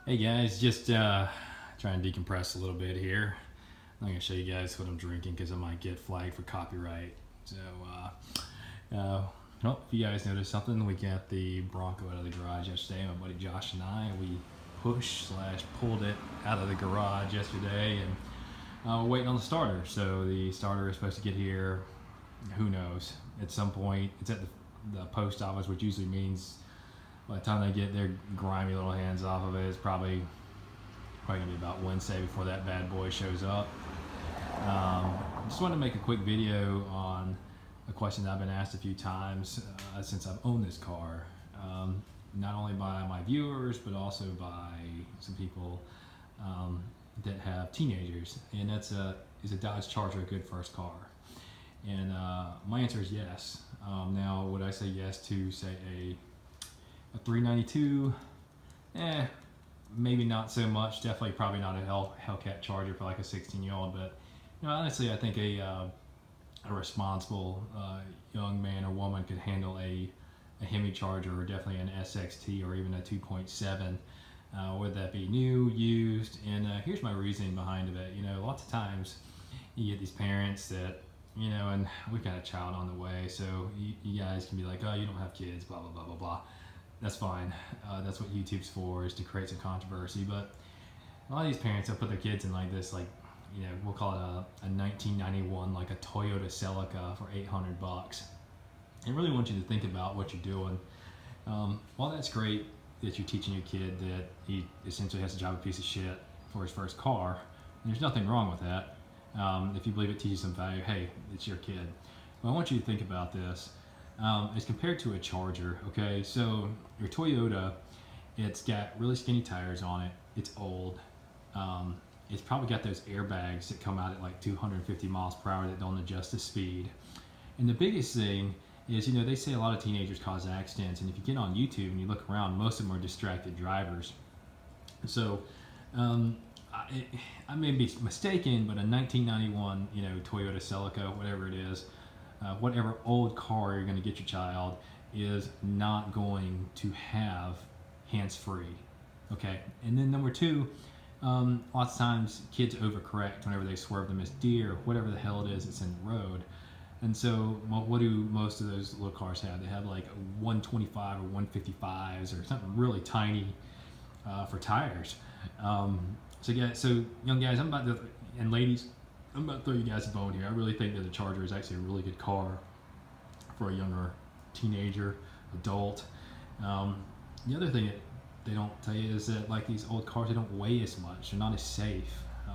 Hey guys, just trying to decompress a little bit here. I'm gonna show you guys what I'm drinking because I might get flagged for copyright. So, well, if you guys noticed something, we got the Bronco out of the garage yesterday. My buddy Josh and we pulled it out of the garage yesterday, and we're waiting on the starter. So the starter is supposed to get here. Who knows? At some point, it's at the post office, which usually means by the time they get their grimy little hands off of it, it's probably gonna be about Wednesday before that bad boy shows up. Just wanted to make a quick video on a question that I've been asked a few times since I've owned this car. Not only by my viewers, but also by some people that have teenagers. And is a Dodge Charger a good first car? And my answer is yes. Now, would I say yes to, say, a 392? Maybe not so much. Definitely probably not a Hellcat Charger for like a 16-year-old, but honestly, I think a responsible young man or woman could handle a Hemi Charger, or definitely an SXT, or even a 2.7. Whether that be new, used. And here's my reasoning behind it. Lots of times you get these parents that, and we've got a child on the way, so you guys can be like, oh, you don't have kids, blah blah blah blah blah. That's fine. That's what YouTube's for, is to create some controversy. But a lot of these parents, they'll put their kids in like this, like, we'll call it a 1991, like a Toyota Celica for $800. And really want you to think about what you're doing. While that's great that you're teaching your kid that he essentially has to drive a piece of shit for his first car, and there's nothing wrong with that. If you believe it teaches some value, hey, it's your kid. But I want you to think about this. As compared to a Charger, okay? So your Toyota, it's got really skinny tires on it. It's old. It's probably got those airbags that come out at like 250 miles per hour that don't adjust the speed. And the biggest thing is, they say a lot of teenagers cause accidents, and if you get on YouTube and you look around, most of them are distracted drivers. So I may be mistaken, but a 1991, Toyota Celica, whatever it is, whatever old car you're going to get your child, is not going to have hands-free. Okay, and then number two, lots of times kids overcorrect whenever they swerve to miss deer, or whatever the hell it is that's in the road. And so what do most of those little cars have? They have like 125 or 155s or something really tiny for tires. So young guys, and ladies, I'm about to throw you guys a bone here. I really think that the Charger is actually a really good car for a younger teenager, adult. The other thing that they don't tell you is that, like, these old cars, they don't weigh as much. They're not as safe.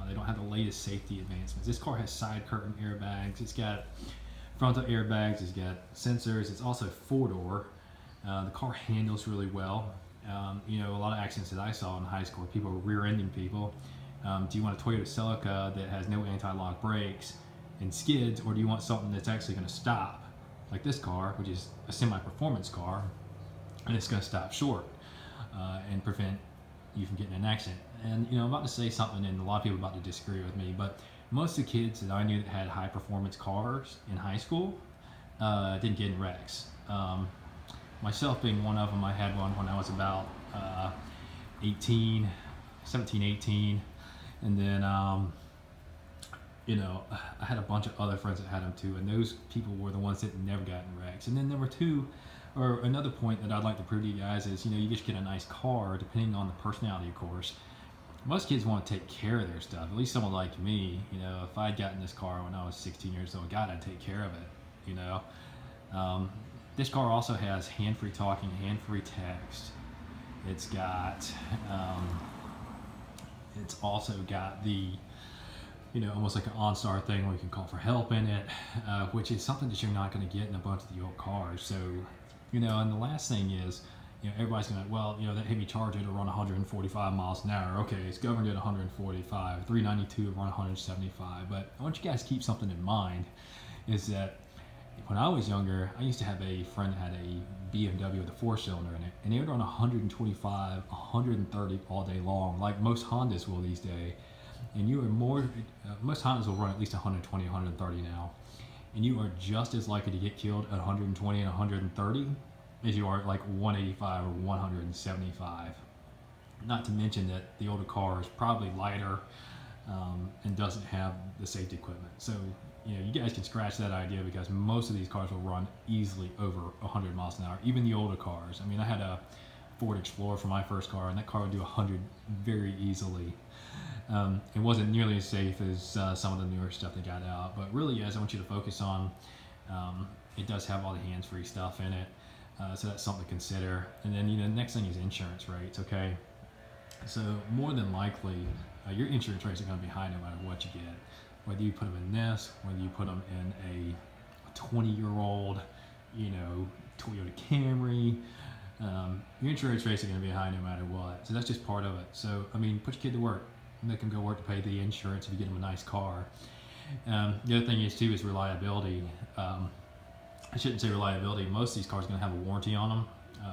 They don't have the latest safety advancements. This car has side curtain airbags. It's got frontal airbags. It's got sensors. It's also four-door. The car handles really well. A lot of accidents that I saw in high school, people were rear-ending people. Do you want a Toyota Celica that has no anti-lock brakes and skids, or do you want something that's actually going to stop, like this car, which is a semi-performance car, and it's going to stop short and prevent you from getting in an accident? And I'm about to say something, and a lot of people are about to disagree with me, but most of the kids that I knew that had high-performance cars in high school didn't get in wrecks. Myself being one of them, I had one when I was about 17, 18. And then, I had a bunch of other friends that had them too, and those people were the ones that never got in wrecks. And then number two, or another point that I'd like to prove to you guys is, you just get a nice car, depending on the personality, of course. Most kids want to take care of their stuff. At least someone like me, if I'd gotten this car when I was 16 years old, God, I'd take care of it, This car also has hand-free talking, hand-free text. It's got, it's also got the, almost like an OnStar thing where you can call for help in it, which is something that you're not going to get in a bunch of the old cars. So, and the last thing is, everybody's going to, well, that Hemi Charger to run 145 miles an hour. Okay, it's governed at 145, 392 to run 175. But I want you guys to keep something in mind, is that when I was younger, I used to have a friend that had a BMW with a 4-cylinder in it, and they would run 125, 130 all day long, like most Hondas will these days. And most Hondas will run at least 120, 130 now. And you are just as likely to get killed at 120 and 130 as you are at like 185 or 175. Not to mention that the older car is probably lighter and doesn't have the safety equipment. So, you know, you guys can scratch that idea because most of these cars will run easily over 100 miles an hour, even the older cars. I mean, I had a Ford Explorer for my first car, and that car would do 100 very easily. It wasn't nearly as safe as some of the newer stuff they got out, but really, guys, I want you to focus on it does have all the hands-free stuff in it, so that's something to consider. And then, you know, the next thing is insurance rates, okay? So more than likely, your insurance rates are going to be high no matter what you get. Whether you put them in this, whether you put them in a 20-year-old, you know, Toyota Camry, your insurance rates are going to be high no matter what. So that's just part of it. So, I mean, put your kid to work. Make them go work to pay the insurance if you get them a nice car. The other thing is, too, is reliability. I shouldn't say reliability. Most of these cars are going to have a warranty on them,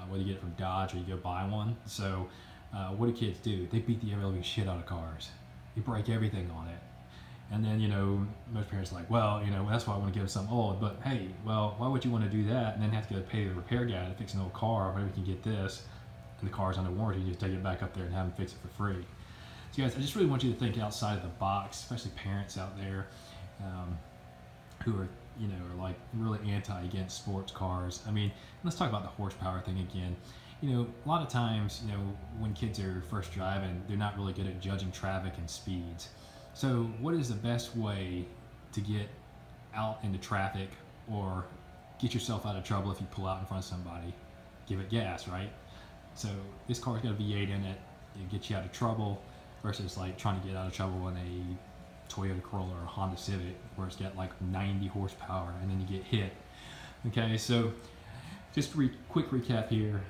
whether you get it from Dodge or you go buy one. So what do kids do? They beat the ever-living shit out of cars. They break everything on it. And then, you know, most parents are like, well, you know, that's why I want to give them something old. But hey, well, why would you want to do that and then have to go pay the repair guy to fix an old car? Maybe we can get this, and the car's under warranty. You just take it back up there and have them fix it for free. So, guys, I just really want you to think outside of the box, especially parents out there who are, you know, are like really against sports cars. I mean, let's talk about the horsepower thing again. You know, a lot of times, you know, when kids are first driving, they're not really good at judging traffic and speeds. So what is the best way to get out into traffic or get yourself out of trouble if you pull out in front of somebody? Give it gas, right? So this car's got a V8 in it. It gets you out of trouble versus like trying to get out of trouble in a Toyota Corolla or Honda Civic where it's got like 90 horsepower and then you get hit. Okay, so just quick recap here.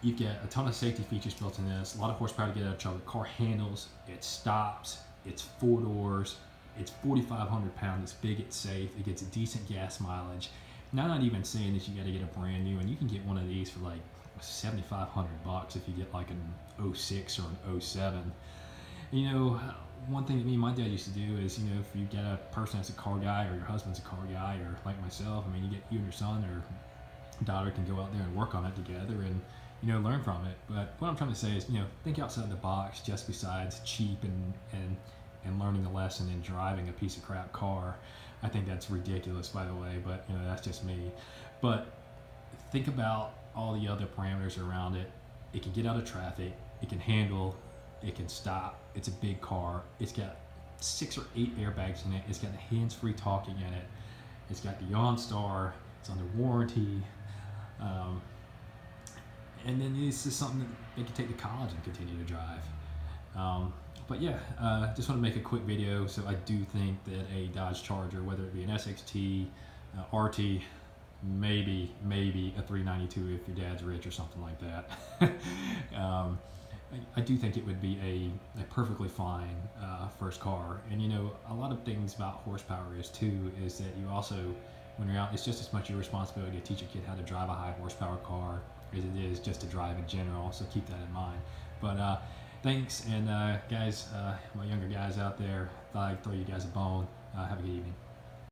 You've got a ton of safety features built in this, a lot of horsepower to get out of trouble. The car handles, it stops, it's 4 doors, it's 4,500 pounds, it's big, it's safe, it gets a decent gas mileage. Now, I'm not even saying that you got to get a brand new, and you can get one of these for like $7,500 if you get like an 06 or an 07. You know, one thing that me and my dad used to do is, you know, if you get a person that's a car guy or your husband's a car guy or like myself, I mean, you and your son or daughter can go out there and work on it together and, you know, learn from it. But what I'm trying to say is, you know, think outside the box just besides cheap and learning a lesson and driving a piece of crap car. I think that's ridiculous, by the way, but, you know, that's just me. But think about all the other parameters around it. It can get out of traffic, it can handle, it can stop, it's a big car, it's got 6 or 8 airbags in it, it's got the hands-free talking in it, it's got the OnStar, it's under warranty, and then this is something that they can take to college and continue to drive. But yeah, just want to make a quick video. So I do think that a Dodge Charger, whether it be an SXT, RT, maybe a 392 if your dad's rich or something like that. I do think it would be a perfectly fine first car. And you know, a lot of things about horsepower is that you also, when you're out, it's just as much your responsibility to teach a kid how to drive a high horsepower car as it is just to drive in general. So keep that in mind. But thanks, and guys, my younger guys out there, thought I'd throw you guys a bone. Have a good evening.